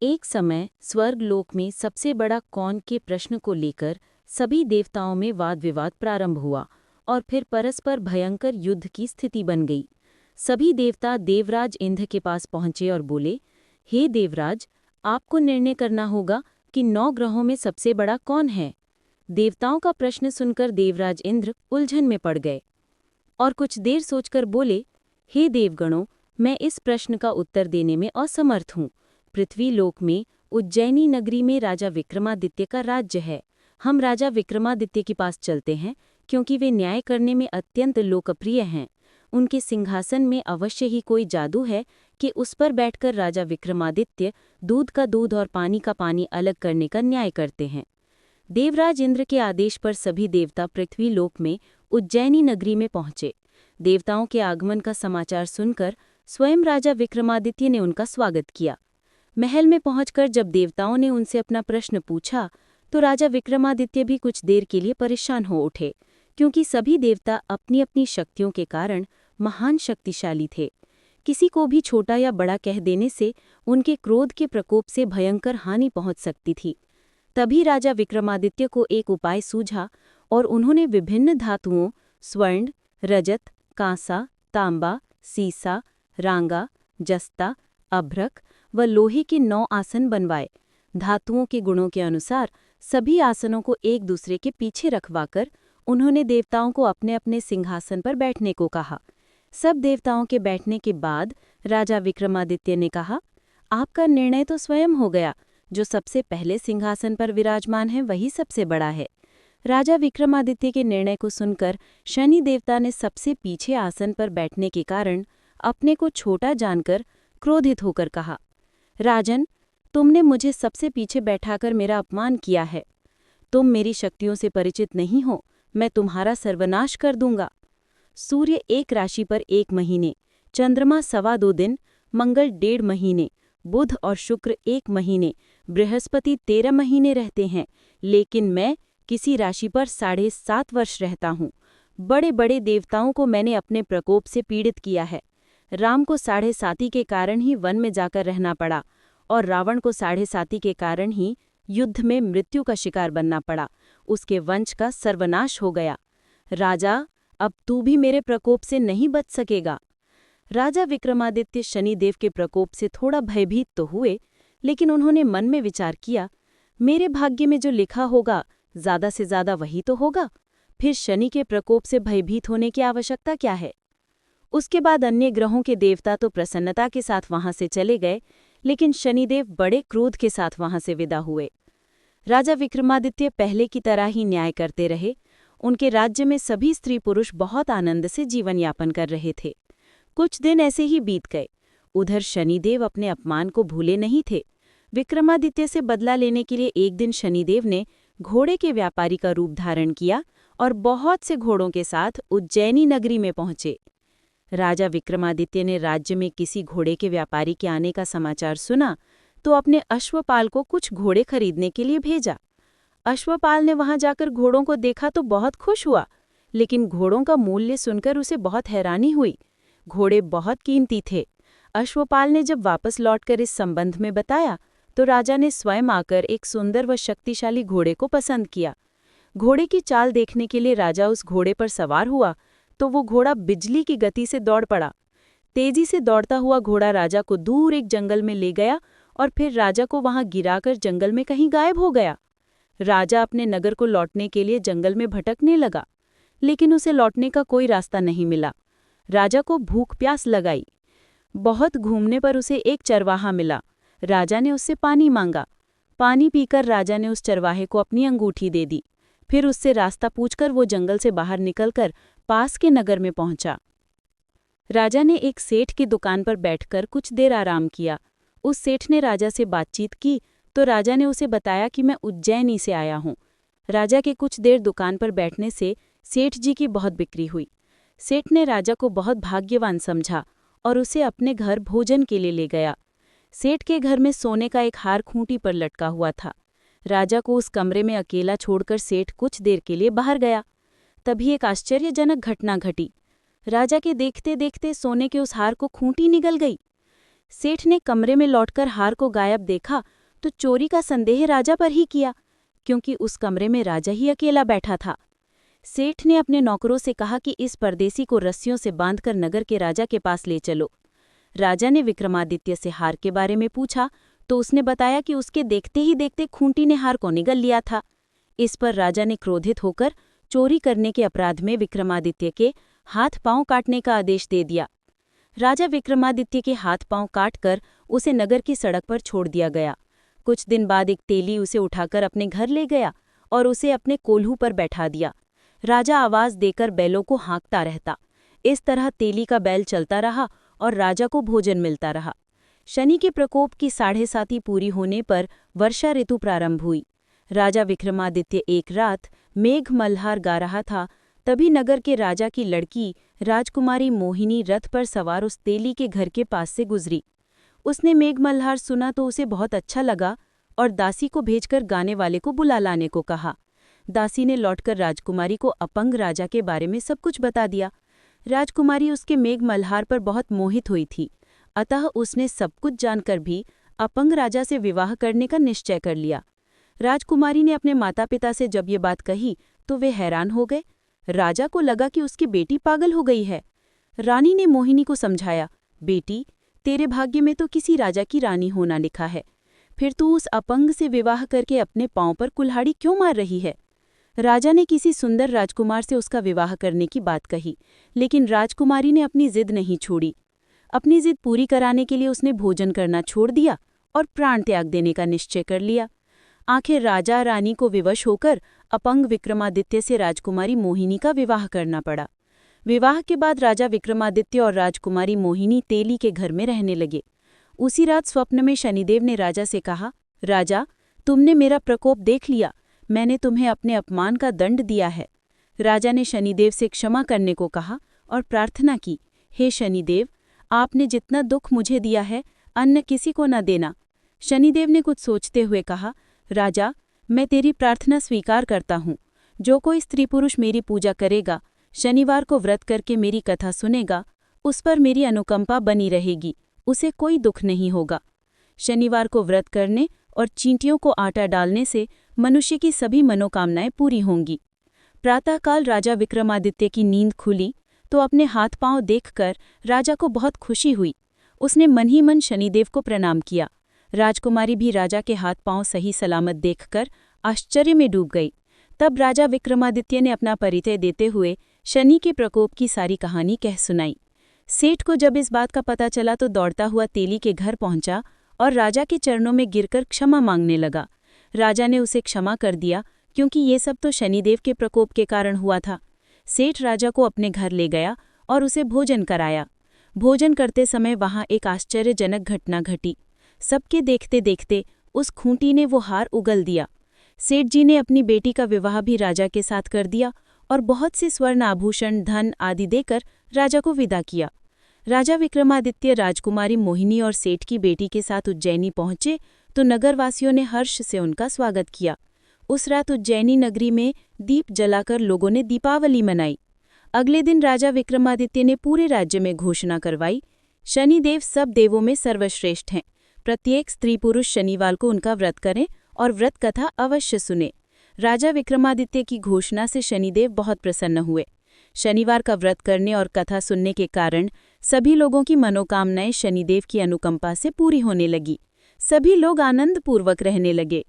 एक समय स्वर्गलोक में सबसे बड़ा कौन के प्रश्न को लेकर सभी देवताओं में वाद विवाद प्रारंभ हुआ और फिर परस्पर भयंकर युद्ध की स्थिति बन गई। सभी देवता देवराज इंद्र के पास पहुंचे और बोले, हे देवराज, आपको निर्णय करना होगा कि 9 ग्रहों में सबसे बड़ा कौन है। देवताओं का प्रश्न सुनकर देवराज इंद्र उलझन में पड़ गए और कुछ देर सोचकर बोले, हे देवगणों, मैं इस प्रश्न का उत्तर देने में असमर्थ हूँ। पृथ्वी लोक में उज्जैनी नगरी में राजा विक्रमादित्य का राज्य है। हम राजा विक्रमादित्य के पास चलते हैं क्योंकि वे न्याय करने में अत्यंत लोकप्रिय हैं। उनके सिंहासन में अवश्य ही कोई जादू है कि उस पर बैठकर राजा विक्रमादित्य दूध का दूध और पानी का पानी अलग करने का न्याय करते हैं। देवराज इंद्र के आदेश पर सभी देवता पृथ्वी लोक में उज्जैनी नगरी में पहुंचे। देवताओं के आगमन का समाचार सुनकर स्वयं राजा विक्रमादित्य ने उनका स्वागत किया। महल में पहुंचकर जब देवताओं ने उनसे अपना प्रश्न पूछा तो राजा विक्रमादित्य भी कुछ देर के लिए परेशान हो उठे, क्योंकि सभी देवता अपनी अपनी शक्तियों के कारण महान शक्तिशाली थे। किसी को भी छोटा या बड़ा कह देने से उनके क्रोध के प्रकोप से भयंकर हानि पहुंच सकती थी। तभी राजा विक्रमादित्य को एक उपाय सूझा और उन्होंने विभिन्न धातुओं स्वर्ण, रजत, कांसा, तांबा, सीसा, रांगा, जस्ता, अभ्रक व लोहे के 9 आसन बनवाए। धातुओं के गुणों के अनुसार सभी आसनों को एक दूसरे के पीछे रखवाकर उन्होंने देवताओं को अपने अपने सिंहासन पर बैठने को कहा। सब देवताओं के बैठने के बाद राजा विक्रमादित्य ने कहा, आपका निर्णय तो स्वयं हो गया। जो सबसे पहले सिंहासन पर विराजमान है वही सबसे बड़ा है। राजा विक्रमादित्य के निर्णय को सुनकर शनि देवता ने सबसे पीछे आसन पर बैठने के कारण अपने को छोटा जानकर क्रोधित होकर कहा, राजन, तुमने मुझे सबसे पीछे बैठाकर मेरा अपमान किया है। तुम मेरी शक्तियों से परिचित नहीं हो, मैं तुम्हारा सर्वनाश कर दूंगा। सूर्य एक राशि पर 1 महीने, चंद्रमा 2.25 दिन, मंगल 1.5 महीने, बुध और शुक्र 1 महीने, बृहस्पति 13 महीने रहते हैं, लेकिन मैं किसी राशि पर 7.5 वर्ष रहता हूँ। बड़े बड़े देवताओं को मैंने अपने प्रकोप से पीड़ित किया है। राम को 7.5 के कारण ही वन में जाकर रहना पड़ा और रावण को 7.5 के कारण ही युद्ध में मृत्यु का शिकार बनना पड़ा। उसके वंश का सर्वनाश हो गया। राजा, अब तू भी मेरे प्रकोप से नहीं बच सकेगा। राजा विक्रमादित्य शनिदेव के प्रकोप से थोड़ा भयभीत तो हुए, लेकिन उन्होंने मन में विचार किया, मेरे भाग्य में जो लिखा होगा ज्यादा से ज्यादा वही तो होगा। फिर शनि के प्रकोप से भयभीत होने की आवश्यकता क्या है। उसके बाद अन्य ग्रहों के देवता तो प्रसन्नता के साथ वहां से चले गए, लेकिन शनिदेव बड़े क्रोध के साथ वहां से विदा हुए। राजा विक्रमादित्य पहले की तरह ही न्याय करते रहे। उनके राज्य में सभी स्त्री पुरुष बहुत आनंद से जीवन यापन कर रहे थे। कुछ दिन ऐसे ही बीत गए। उधर शनिदेव अपने अपमान को भूले नहीं थे। विक्रमादित्य से बदला लेने के लिए एक दिन शनिदेव ने घोड़े के व्यापारी का रूप धारण किया और बहुत से घोड़ों के साथ उज्जैनी नगरी में पहुंचे। राजा विक्रमादित्य ने राज्य में किसी घोड़े के व्यापारी के आने का समाचार सुना तो अपने अश्वपाल को कुछ घोड़े खरीदने के लिए भेजा। अश्वपाल ने वहां जाकर घोड़ों को देखा तो बहुत खुश हुआ, लेकिन घोड़ों का मूल्य सुनकर उसे बहुत हैरानी हुई। घोड़े बहुत कीमती थे। अश्वपाल ने जब वापस लौटकर इस संबंध में बताया तो राजा ने स्वयं आकर एक सुंदर व शक्तिशाली घोड़े को पसंद किया। घोड़े की चाल देखने के लिए राजा उस घोड़े पर सवार हुआ तो वो घोड़ा बिजली की गति से दौड़ पड़ा। तेजी से दौड़ता हुआ घोड़ा राजा को दूर एक जंगल में ले गया और फिर राजा को वहां गिराकर जंगल में कहीं गायब हो गया। राजा अपने नगर को लौटने के लिए जंगल में भटकने लगा, लेकिन उसे लौटने का कोई रास्ता नहीं मिला। राजा को भूख प्यास लगाई। बहुत घूमने पर उसे एक चरवाहा मिला। राजा ने उससे पानी मांगा। पानी पीकर राजा ने उस चरवाहे को अपनी अंगूठी दे दी। फिर उससे रास्ता पूछकर वो जंगल से बाहर निकलकर पास के नगर में पहुंचा। राजा ने एक सेठ की दुकान पर बैठकर कुछ देर आराम किया। उस सेठ ने राजा से बातचीत की तो राजा ने उसे बताया कि मैं उज्जैनी से आया हूँ। राजा के कुछ देर दुकान पर बैठने से सेठ जी की बहुत बिक्री हुई। सेठ ने राजा को बहुत भाग्यवान समझा और उसे अपने घर भोजन के लिए ले गया। सेठ के घर में सोने का एक हार खूंटी पर लटका हुआ था। राजा को उस कमरे में अकेला छोड़कर सेठ कुछ देर के लिए बाहर गया। तभी एक आश्चर्यजनक घटना घटी। राजा के देखते देखते सोने के उस हार को खूंटी निगल गई। सेठ ने कमरे में लौटकर हार को गायब देखा तो चोरी का संदेह राजा पर ही किया, क्योंकि उस कमरे में राजा ही अकेला बैठा था। सेठ ने अपने नौकरों से कहा कि इस परदेसी को रस्सियों से बांधकर नगर के राजा के पास ले चलो। राजा ने विक्रमादित्य से हार के बारे में पूछा तो उसने बताया कि उसके देखते ही देखते खूंटी ने हार को निगल लिया था। इस पर राजा ने क्रोधित होकर चोरी करने के अपराध में विक्रमादित्य के हाथ पांव काटने का आदेश दे दिया। राजा विक्रमादित्य के हाथ पांव काटकर उसे नगर की सड़क पर छोड़ दिया गया। कुछ दिन बाद एक तेली उसे उठाकर अपने घर ले गया और उसे अपने कोल्हू पर बैठा दिया। राजा आवाज देकर बैलों को हाँकता रहता। इस तरह तेली का बैल चलता रहा और राजा को भोजन मिलता रहा। शनि के प्रकोप की 7.5 पूरी होने पर वर्षा ऋतु प्रारंभ हुई। राजा विक्रमादित्य एक रात मेघ मल्हार गा रहा था, तभी नगर के राजा की लड़की राजकुमारी मोहिनी रथ पर सवार उस तेली के घर के पास से गुजरी। उसने मेघ मल्हार सुना तो उसे बहुत अच्छा लगा और दासी को भेजकर गाने वाले को बुला लाने को कहा। दासी ने लौटकर राजकुमारी को अपंग राजा के बारे में सब कुछ बता दिया। राजकुमारी उसके मेघ मल्हार पर बहुत मोहित हुई थी, अतः उसने सब कुछ जानकर भी अपंग राजा से विवाह करने का निश्चय कर लिया। राजकुमारी ने अपने माता पिता से जब ये बात कही तो वे हैरान हो गए। राजा को लगा कि उसकी बेटी पागल हो गई है। रानी ने मोहिनी को समझाया, बेटी, तेरे भाग्य में तो किसी राजा की रानी होना लिखा है, फिर तू उस अपंग से विवाह करके अपने पांव पर कुल्हाड़ी क्यों मार रही है। राजा ने किसी सुंदर राजकुमार से उसका विवाह करने की बात कही, लेकिन राजकुमारी ने अपनी जिद नहीं छोड़ी। अपनी जिद पूरी कराने के लिए उसने भोजन करना छोड़ दिया और प्राण त्याग देने का निश्चय कर लिया। आखिर राजा रानी को विवश होकर अपंग विक्रमादित्य से राजकुमारी मोहिनी का विवाह करना पड़ा। विवाह के बाद राजा विक्रमादित्य और राजकुमारी मोहिनी तेली के घर में रहने लगे। उसी रात स्वप्न में शनिदेव ने राजा से कहा, राजा, तुमने मेरा प्रकोप देख लिया, मैंने तुम्हें अपने अपमान का दंड दिया है। राजा ने शनिदेव से क्षमा करने को कहा और प्रार्थना की, हे शनिदेव, आपने जितना दुख मुझे दिया है अन्य किसी को न देना। शनिदेव ने कुछ सोचते हुए कहा, राजा, मैं तेरी प्रार्थना स्वीकार करता हूँ। जो कोई स्त्री पुरुष मेरी पूजा करेगा, शनिवार को व्रत करके मेरी कथा सुनेगा, उस पर मेरी अनुकंपा बनी रहेगी, उसे कोई दुख नहीं होगा। शनिवार को व्रत करने और चींटियों को आटा डालने से मनुष्य की सभी मनोकामनाएं पूरी होंगी। प्रातःकाल राजा विक्रमादित्य की नींद खुली तो अपने हाथ पांव देखकर राजा को बहुत खुशी हुई। उसने मन ही मन शनिदेव को प्रणाम किया। राजकुमारी भी राजा के हाथ पांव सही सलामत देखकर आश्चर्य में डूब गई। तब राजा विक्रमादित्य ने अपना परिचय देते हुए शनि के प्रकोप की सारी कहानी कह सुनाई। सेठ को जब इस बात का पता चला तो दौड़ता हुआ तेली के घर पहुंचा और राजा के चरणों में गिरकर क्षमा मांगने लगा। राजा ने उसे क्षमा कर दिया, क्योंकि ये सब तो शनिदेव के प्रकोप के कारण हुआ था। सेठ राजा को अपने घर ले गया और उसे भोजन कराया। भोजन करते समय वहां एक आश्चर्यजनक घटना घटी। सबके देखते देखते उस खूंटी ने वो हार उगल दिया। सेठ जी ने अपनी बेटी का विवाह भी राजा के साथ कर दिया और बहुत से स्वर्ण आभूषण, धन आदि देकर राजा को विदा किया। राजा विक्रमादित्य राजकुमारी मोहिनी और सेठ की बेटी के साथ उज्जैनी पहुंचे तो नगरवासियों ने हर्ष से उनका स्वागत किया। उस रात उज्जैनी नगरी में दीप जलाकर लोगों ने दीपावली मनाई। अगले दिन राजा विक्रमादित्य ने पूरे राज्य में घोषणा करवाई, शनिदेव सब देवों में सर्वश्रेष्ठ हैं। प्रत्येक स्त्री पुरुष शनिवार को उनका व्रत करें और व्रत कथा अवश्य सुने। राजा विक्रमादित्य की घोषणा से शनिदेव बहुत प्रसन्न हुए। शनिवार का व्रत करने और कथा सुनने के कारण सभी लोगों की मनोकामनाएं शनिदेव की अनुकंपा से पूरी होने लगी। सभी लोग आनंदपूर्वक रहने लगे।